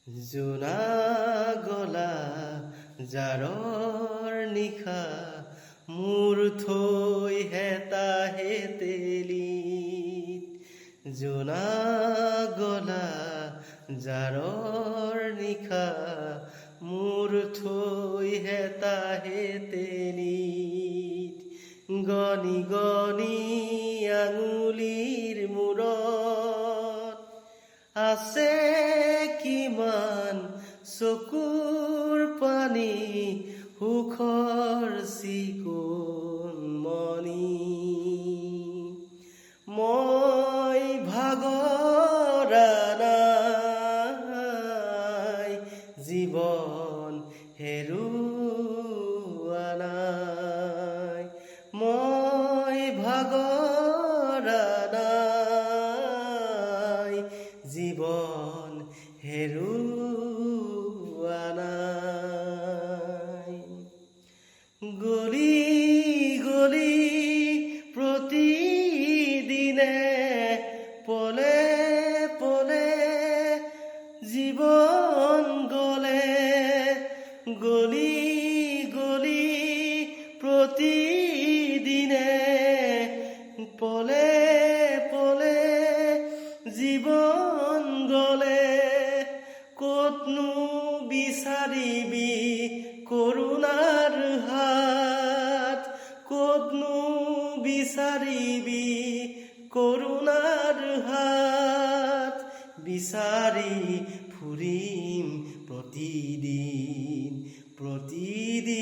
জোনা গলা জাৰৰ নিশা মোৰ থৈ হেতাহে তেলিত। জোনা গলা জাৰৰ নিশা মোৰ থৈ হেতাহে তেলিত। গণি গণি আঙুলিৰ মূৰত আছে কিমান চকুৰ পানী, সুখৰ চিকুণ মণি। মই ভাগৰা নাই, জীৱন হেৰুৱা নাই। মই ভাগৰা নাই, জীৱন হেৰুৱা নাই। গলি গলি প্ৰতিদিনে পলে পলে জীৱন গলে। গলি গলি প্ৰতিদিনে পলে পলে জীৱন গলে। ক'তনো বিচাৰিবি কৰুণাৰ হাত, ক'তনো বিচাৰিবি কৰুণাৰ হাত। বিচাৰি ফুৰিম প্ৰতিদিন প্ৰতিদিন।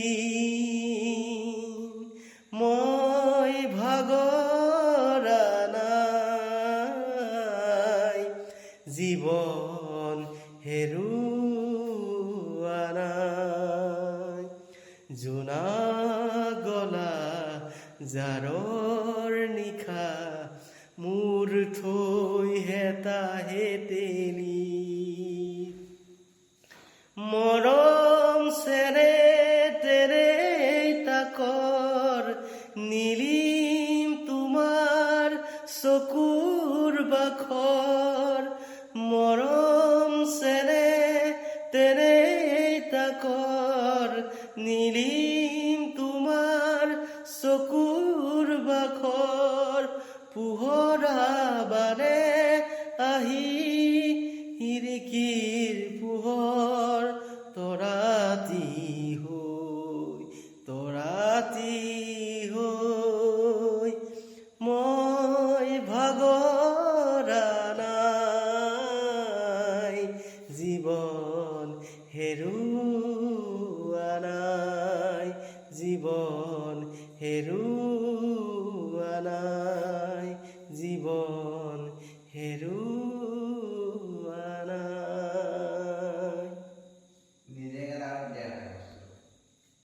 মই ভাগৰা নাই, জীৱন হেৰুৱা নাই। জোনা গলা জাৰৰ নিশা মোৰ থৈ হেতাহে তেলিত। মৰম চেনেহ তাকৰ নীলিম তোমাৰ চকুৰ বাখৰ। মৰম চেনেহ তাকৰ নীলিম তোমাৰ চকুৰ বাখৰ। পোহৰা বাৰে আহি খিৰিকীৰ পোহৰ তৰাতি হৈ। মই ভাগৰা নাই, জীৱন হেৰুৱা নাই। জীৱন হেৰুৱা নাই, জীৱন হেৰুৱা